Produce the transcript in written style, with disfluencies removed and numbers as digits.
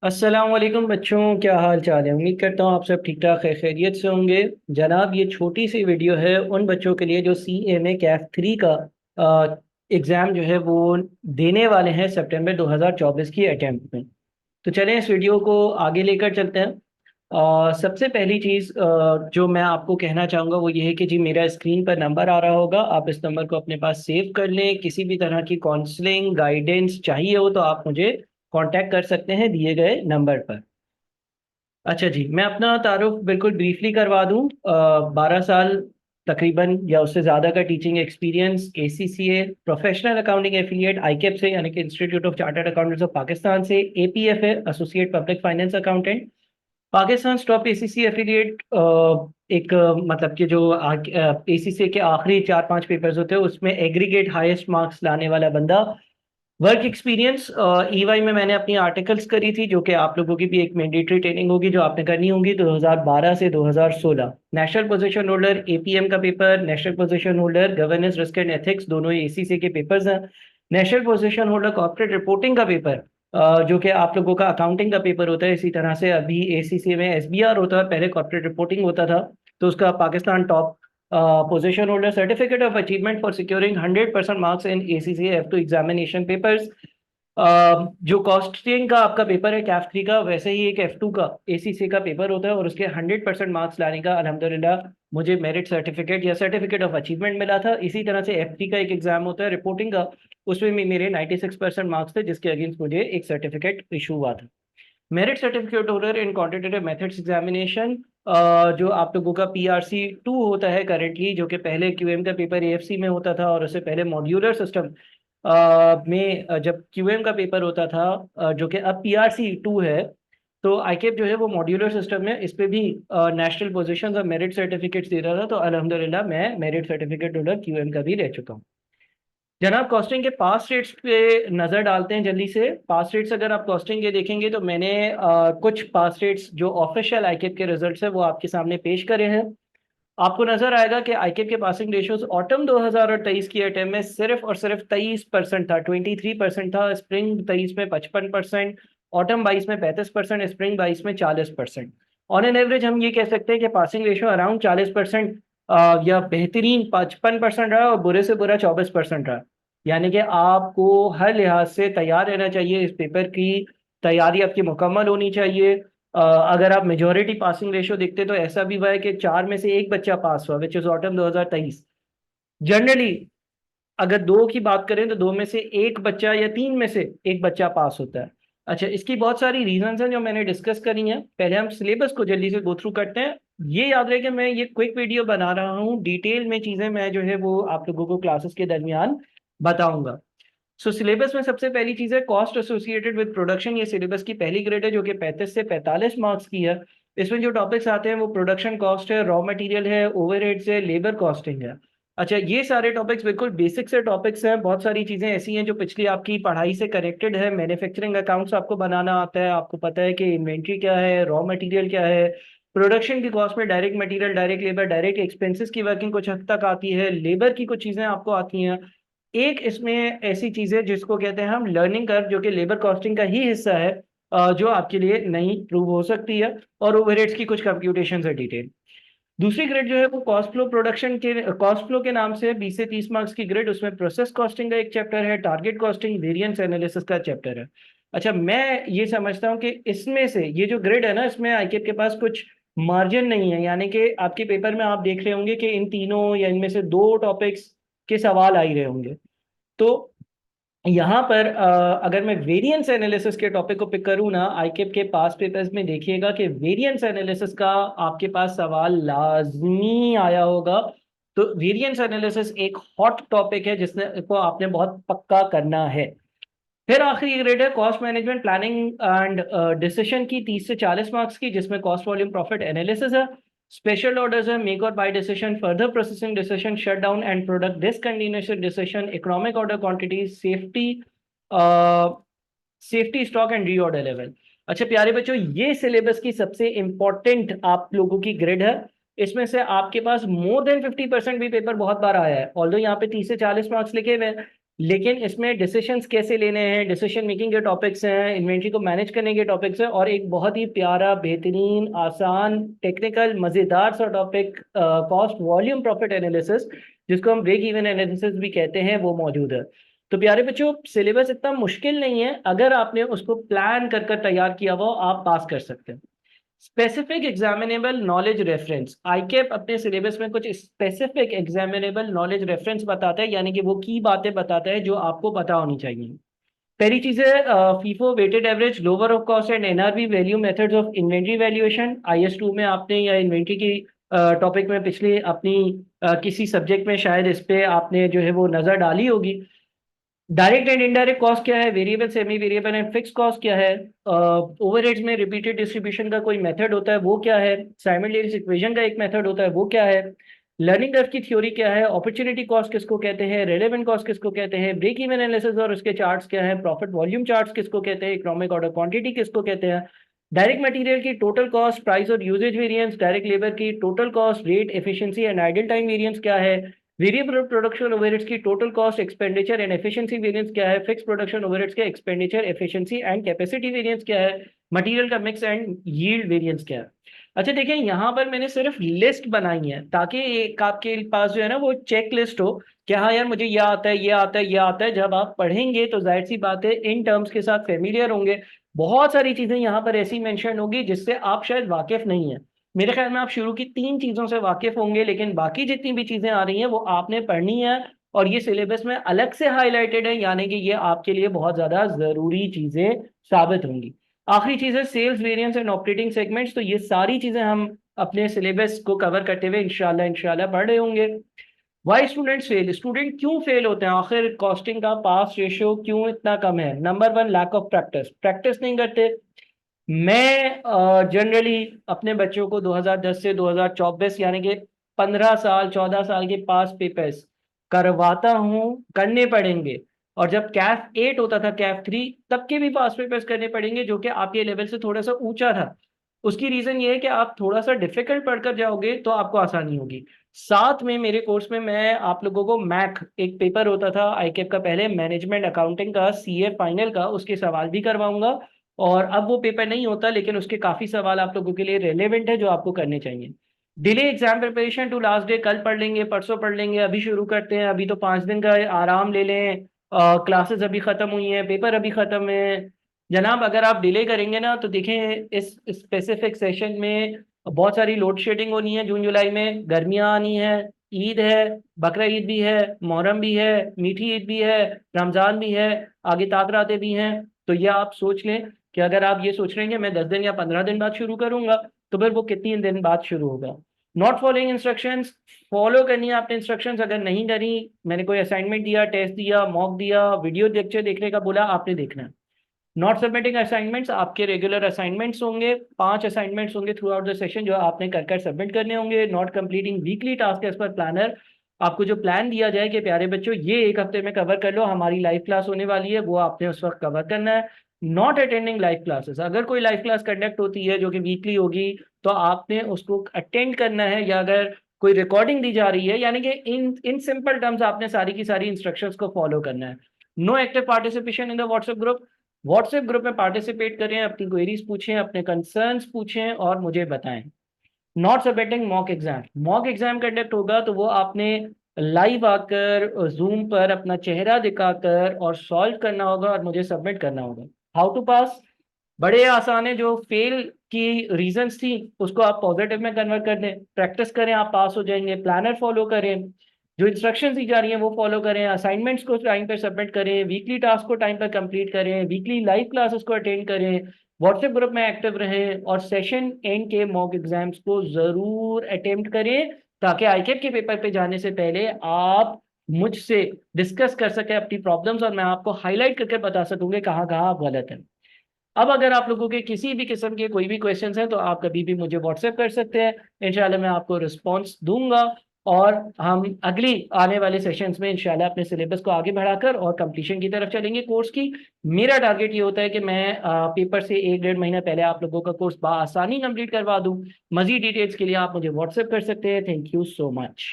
अस्सलाम वालेकुम बच्चों, क्या हाल चाल है। उम्मीद करता हूँ आप सब ठीक ठाक खैरियत से होंगे। जनाब, ये छोटी सी वीडियो है उन बच्चों के लिए जो CA में कैफ 3 का एग्ज़ाम जो है वो देने वाले हैं सितंबर 2024 की अटेम्प्ट में। तो चलें इस वीडियो को आगे लेकर चलते हैं। सबसे पहली चीज़ जो मैं आपको कहना चाहूँगा वो ये है कि जी मेरा स्क्रीन पर नंबर आ रहा होगा, आप इस नंबर को अपने पास सेव कर लें। किसी भी तरह की काउंसलिंग गाइडेंस चाहिए हो तो आप मुझे कांटेक्ट कर सकते हैं दिए गए नंबर पर। अच्छा जी, मैं अपना तारुफ बिल्कुल ब्रीफली करवा दूं। 12 साल तकरीबन या उससे ज़्यादा का teaching experience, ACCA professional accounting affiliate ICAP से यानी कि institute of chartered accountants of Pakistan से, APF है associate public finance accountant, Pakistan top ACC affiliate. एक मतलब कि जो ACCA के आखिरी 4-5 पेपर्स होते हैं उसमें एग्रीगेट हाईएस्ट मार्क्स लाने वाला बंदा। वर्क एक्सपीरियंस, EY में मैंने अपनी आर्टिकल्स करी थी, जो कि आप लोगों की भी एक मैंडेटरी ट्रेनिंग होगी जो आपने करनी होगी 2012 से 2016। नेशनल पोजीशन होल्डर APM का paper, national position holder governance risk and ethics, दोनों ही ACC के पेपर्स हैं। National position holder corporate reporting का पेपर, जो कि आप लोगों का अकाउंटिंग का पेपर होता है। इसी तरह से अभी ACC में SBR होता है, पहले कॉर्पोरेट रिपोर्टिंग होता था। तो उसका Pakistan top position holder certificate of achievement for securing 100% marks in ACC F2 examination papers. जो कॉस्टिंग का आपका पेपर है कैफ 3 का, वैसे ही एक F2 का ACC का पेपर होता है और उसके 100% मार्क्स लाने का अल्हम्दुलिल्लाह मुझे मेरिट सर्टिफिकेट या सर्टिफिकेट ऑफ अचीवमेंट मिला था। इसी तरह से F3 का एक एग्जाम होता है रिपोर्टिंग का, उसमें भी मेरे 96% मार्क्स थे जिसके अगेंस्ट मुझे एक सर्टिफिकेट इशू हुआ था। Merit certificate holder in quantitative methods examination, जो आप लोगों का PRC 2 होता है करेंटली, जो कि पहले QM का पेपर AFC में होता था और उससे पहले मॉड्यूलर सिस्टम में जब QM का पेपर होता था, जो कि अब PRC 2 है। तो ICAP जो है वो मॉड्यूलर सिस्टम है, इस पे भी नेशनल पोजीशंस और मेरिट सर्टिफिकेट्स दे रहा था। तो अल्हम्दुलिल्लाह मैं मेरिट सर्टिफिकेट होल्डर QM का भी रह चुका हूँ। जनाब, कॉस्टिंग के पास रेट्स पे नज़र डालते हैं जल्दी से। पास रेट्स अगर आप कॉस्टिंग के देखेंगे तो मैंने कुछ पास रेट्स जो ऑफिशियल आईकेप के रिजल्ट्स है वो आपके सामने पेश करे हैं। आपको नजर आएगा कि आईकेप के पासिंग रेशियोज ऑटम 2023 की अटेम्प्ट में सिर्फ और सिर्फ 23% था, 23% था। स्प्रिंग 23 में 55%, ऑटम 22 में 35%, स्प्रिंग 22 में 40%। ऑन एन एवरेज हम ये कह सकते हैं कि पासिंग रेशियो अराउंड 40% या बेहतरीन 55% रहा और बुरे से बुरा 24% रहा। यानी कि आपको हर लिहाज से तैयार रहना चाहिए, इस पेपर की तैयारी आपकी मुकम्मल होनी चाहिए। अगर आप मेजोरिटी पासिंग रेशियो देखते तो ऐसा भी हुआ है कि 4 में से एक बच्चा पास हुआ, विच इज ऑटम 2023। जनरली अगर दो की बात करें तो दो में से एक बच्चा या तीन में से एक बच्चा पास होता है। अच्छा, इसकी बहुत सारी रीजंस हैं जो मैंने डिस्कस करी हैं। पहले हम सिलेबस को जल्दी से गो थ्रू करते हैं। ये याद रहे कि मैं ये क्विक वीडियो बना रहा हूँ, डिटेल में चीजें मैं जो है वो आप लोगों को क्लासेस के दरमियान बताऊंगा। सो सिलेबस में सबसे पहली चीज है कॉस्ट एसोसिएटेड विद प्रोडक्शन। ये सिलेबस की पहली ग्रेड है जो कि 35 से 45 मार्क्स की है। इसमें जो टॉपिक्स आते हैं वो प्रोडक्शन कॉस्ट है, रॉ मटेरियल है, ओवरहेड्स है, लेबर कॉस्टिंग है। अच्छा, ये सारे टॉपिक्स बिल्कुल बेसिक से टॉपिक्स हैं। बहुत सारी चीजें ऐसी हैं जो पिछली आपकी पढ़ाई से कनेक्टेड है। मैन्युफैक्चरिंग अकाउंट्स आपको बनाना आता है, आपको पता है कि इन्वेंट्री क्या है, रॉ मटेरियल क्या है। प्रोडक्शन की कॉस्ट में direct material, direct labour, direct expenses की वर्किंग कुछ हद तक आती है, लेबर की कुछ चीजें आपको आती हैं। एक इसमें ऐसी चीज है जिसको कहते हैं हम लर्निंग कर्व, जो कि लेबर कॉस्टिंग का ही हिस्सा है, जो आपके लिए नई प्रूव हो सकती है। और ओवरहेड्स की कुछ कंप्यूटेशन है डिटेल। दूसरी ग्रेड जो है वो कॉस्ट फ्लो प्रोडक्शन के कॉस्ट फ्लो के नाम से 20 से 30 मार्क्स की ग्रेड। उसमें प्रोसेस कॉस्टिंग का एक चैप्टर है, टारगेट कॉस्टिंग, वेरिएंस एनालिसिस का चैप्टर है। अच्छा, मैं ये समझता हूँ कि इसमें से ये जो ग्रेड है ना, इसमें आईकेप के पास कुछ मार्जिन नहीं है। यानी कि आपके पेपर में आप देख रहे होंगे कि इन तीनों या इनमें से दो टॉपिक्स के सवाल आ ही रहे होंगे। तो यहाँ पर अगर मैं वेरिएंस एनालिसिस के टॉपिक को पिक करूँ ना, आईकेप के पास पेपर्स में देखिएगा कि वेरिएंस एनालिसिस का आपके पास सवाल लाजमी आया होगा। तो वेरिएंस एनालिसिस एक हॉट टॉपिक है जिसने को आपने बहुत पक्का करना है। फिर आखिरी ग्रेड है cost management planning and decision की, 30 से 40 मार्क्स की, जिसमें कॉस्ट वॉल्यूम प्रॉफिट एनालिसिस है। स्पेशल ऑर्डर्स है, मेक और buy decision, further processing decision, shut down and product discontinuation decision, economic order quantities, safety, safety stock and reorder level. अच्छा प्यारे बच्चों, ये सिलेबस की सबसे इंपॉर्टेंट आप लोगों की ग्रेड है। इसमें से आपके पास मोर देन 50% भी पेपर बहुत बार आया है। ऑल्दो यहाँ पे 30 से 40 मार्क्स लिखे हुए हैं, लेकिन इसमें डिसीशंस कैसे लेने हैं, डिसीजन मेकिंग के टॉपिक्स हैं, इन्वेंट्री को मैनेज करने के टॉपिक्स हैं, और एक बहुत ही प्यारा, बेहतरीन, आसान, टेक्निकल, मज़ेदार सा topic cost volume profit analysis, जिसको हम ब्रेक इवन एनालिसिस भी कहते हैं, वो मौजूद है। तो प्यारे बच्चों, सिलेबस इतना मुश्किल नहीं है, अगर आपने उसको प्लान कर कर तैयार किया हुआ आप पास कर सकते हैं। स्पेसिफिक एग्जामिनेबल नॉलेज रेफरेंस, आईकेप अपने सिलेबस में कुछ स्पेसिफिक एग्जामिनेबल नॉलेज रेफरेंस बताता है, यानी कि वो की बातें बताता है जो आपको पता होनी चाहिए। पहली चीज है FIFO weighted average, lower of cost and NRV value methods of inventory valuation. IS 2 में आपने, या इन्वेंट्री की टॉपिक में पिछली अपनी किसी सब्जेक्ट में शायद इस पे आपने जो है वो नजर डाली होगी। डायरेक्ट एंड इनडायरेक्ट कॉस्ट क्या है, variable, semi variable and fix cost क्या है, ओवरहेड्स में रिपीटेड डिस्ट्रीब्यूशन का कोई मेथड होता है वो क्या है, साइमल्टेनियस इक्वेशन का एक मेथड होता है वो क्या है, लर्निंग कर्व की थ्योरी क्या है, अपॉर्चुनिटी कॉस्ट किसको कहते हैं, रेलेवेंट कॉस्ट किसको कहते हैं, ब्रेक इवन एनालिसिस और उसके चार्ट्स क्या है, प्रॉफिट वॉल्यूम चार्ट्स किसको कहते हैं, इकोनॉमिक ऑर्डर क्वांटिटी किसको कहते हैं, डायरेक्ट मटेरियल की टोटल कॉस्ट, प्राइस और यूजेज वेरिएंस, डायरेक्ट लेबर की total cost, rate, efficiency and idle time variance क्या है, वेरिएबल प्रोडक्शन ओवरहेड्स की total cost, expenditure and efficiency variance क्या है, फिक्स प्रोडक्शन ओवरहेड्स के expenditure, efficiency and capacity variance क्या है, मटेरियल का मिक्स एंड यील्ड वेरिएंस क्या है। अच्छा देखिए, यहाँ पर मैंने सिर्फ लिस्ट बनाई है ताकि एक आपके पास जो है ना वो चेक लिस्ट हो कि हाँ यार मुझे ये आता है, ये आता है, ये आता है। जब आप पढ़ेंगे तो जाहिर सी बात है इन टर्म्स के साथ फेमिलियर होंगे। बहुत सारी चीजें यहाँ पर ऐसी मेंशन होगी जिससे आप शायद वाकिफ नहीं है। मेरे ख्याल में आप शुरू की 3 चीजों से वाकिफ होंगे, लेकिन बाकी जितनी भी चीजें आ रही हैं वो आपने पढ़नी है, और ये सिलेबस में अलग से हाईलाइटेड है, यानी कि ये आपके लिए बहुत ज्यादा जरूरी चीजें साबित होंगी। आखिरी चीज है sales variance and operating segments. तो ये सारी चीजें हम अपने सिलेबस को कवर करते हुए इंशाल्लाह इंशाल्लाह पढ़ रहे होंगे। वाई स्टूडेंट्स फेल, स्टूडेंट क्यों फेल होते हैं, आखिर कॉस्टिंग का पास रेशियो क्यों इतना कम है। Number 1, lack of practice, practice नहीं करते। मैं जनरली अपने बच्चों को 2010 से 2024 यानी कि 15 साल 14 साल के पास पेपर्स करवाता हूँ, करने पड़ेंगे। और जब कैफ 8 होता था, कैफ 3, तब के भी पास पेपर्स करने पड़ेंगे, जो कि आपके लेवल से थोड़ा सा ऊंचा था। उसकी रीजन ये है कि आप थोड़ा सा डिफिकल्ट पढ़कर जाओगे तो आपको आसानी होगी। साथ में मेरे कोर्स में मैं आप लोगों को मैक एक पेपर होता था आईकेप का, पहले मैनेजमेंट अकाउंटिंग का, सीए फाइनल का, उसके सवाल भी करवाऊंगा। और अब वो पेपर नहीं होता, लेकिन उसके काफी सवाल आप लोगों के लिए रेलेवेंट है जो आपको करने चाहिए। Delay exam preparation to last day, कल पढ़ लेंगे, परसों पढ़ लेंगे, अभी शुरू करते हैं, अभी तो 5 दिन का आराम ले लें, क्लासेस अभी खत्म हुई हैं, पेपर अभी खत्म है। जनाब अगर आप डिले करेंगे ना तो देखें इस स्पेसिफिक सेशन में बहुत सारी लोड शेडिंग होनी है, जून जुलाई में गर्मियाँ आनी है, ईद है, बकरा ईद भी है, मुहर्रम भी है, मीठी ईद भी है, रमजान भी है, आगे ताकराते भी हैं। तो ये आप सोच लें कि अगर आप ये सोच रहे हैं कि मैं 10 दिन या 15 दिन बाद शुरू करूंगा, तो फिर वो कितनी दिन बाद शुरू होगा। नॉट फॉलोइंग इंस्ट्रक्शंस, फॉलो करनी है आपने इंस्ट्रक्शंस, अगर नहीं करी, मैंने कोई असाइनमेंट दिया, टेस्ट दिया, मॉक दिया, वीडियो लेक्चर देखने का बोला, आपने देखना है। नॉट सबमिटिंग असाइनमेंट्स, आपके रेगुलर असाइनमेंट्स होंगे, 5 असाइनमेंट्स होंगे थ्रू आउट द सेशन जो आपने कर कर सबमिट करने होंगे। Not completing weekly task as per planner, आपको जो प्लान दिया जाए कि प्यारे बच्चों ये एक हफ्ते में कवर कर लो, हमारी लाइव क्लास होने वाली है, वो आपने उस वक्त कवर करना है। नॉट अटेंडिंग लाइव क्लासेस, अगर कोई लाइव क्लास कंडक्ट होती है जो कि वीकली होगी तो आपने उसको अटेंड करना है, या अगर कोई रिकॉर्डिंग दी जा रही है, यानी कि इन सिंपल टर्म्स आपने सारी की सारी इंस्ट्रक्शंस को फॉलो करना है। No active participation in the WhatsApp group, WhatsApp group में पार्टिसिपेट करें, अपनी क्वेरीज पूछें, अपने कंसर्न्स पूछें और मुझे बताएं। Not submitting mock exam, mock exam conduct होगा तो वो आपने लाइव आकर जूम पर अपना चेहरा दिखाकर और सॉल्व करना होगा और मुझे सबमिट करना होगा। हाउ टू पास, बड़े आसान है, जो फेल की रीजंस थी उसको आप पॉजिटिव में कन्वर्ट कर दें, प्रैक्टिस करें, आप पास हो जाएंगे। प्लानर फॉलो करें, जो इंस्ट्रक्शंस दी जा रही हैं वो फॉलो करें, असाइनमेंट्स को टाइम पर सबमिट करें, वीकली टास्क को टाइम पर कंप्लीट करें, वीकली लाइव क्लासेस को अटेंड करें, व्हाट्सएप ग्रुप में एक्टिव रहें, और सेशन एंड के मॉक एग्जाम्स को जरूर अटेम्प्ट करें, ताकि आईकेप के पेपर पे जाने से पहले आप मुझसे डिस्कस कर सकें अपनी प्रॉब्लम्स, और मैं आपको हाईलाइट करके बता सकूंगे कहाँ कहाँ आप गलत हैं। अब अगर आप लोगों के किसी भी किस्म के कोई भी क्वेश्चंस हैं तो आप कभी भी मुझे व्हाट्सएप कर सकते हैं, इंशाल्लाह मैं आपको रिस्पांस दूंगा। और हम अगली आने वाले सेशंस में इंशाल्लाह अपने सिलेबस को आगे बढ़ाकर और कंप्लीशन की तरफ चलेंगे कोर्स की। मेरा टारगेट ये होता है कि मैं पेपर से 1 डेढ़ महीना पहले आप लोगों का कोर्स बआसानी कंप्लीट करवा दूं। मजीद डिटेल्स के लिए आप मुझे व्हाट्सएप कर सकते हैं। Thank you so much.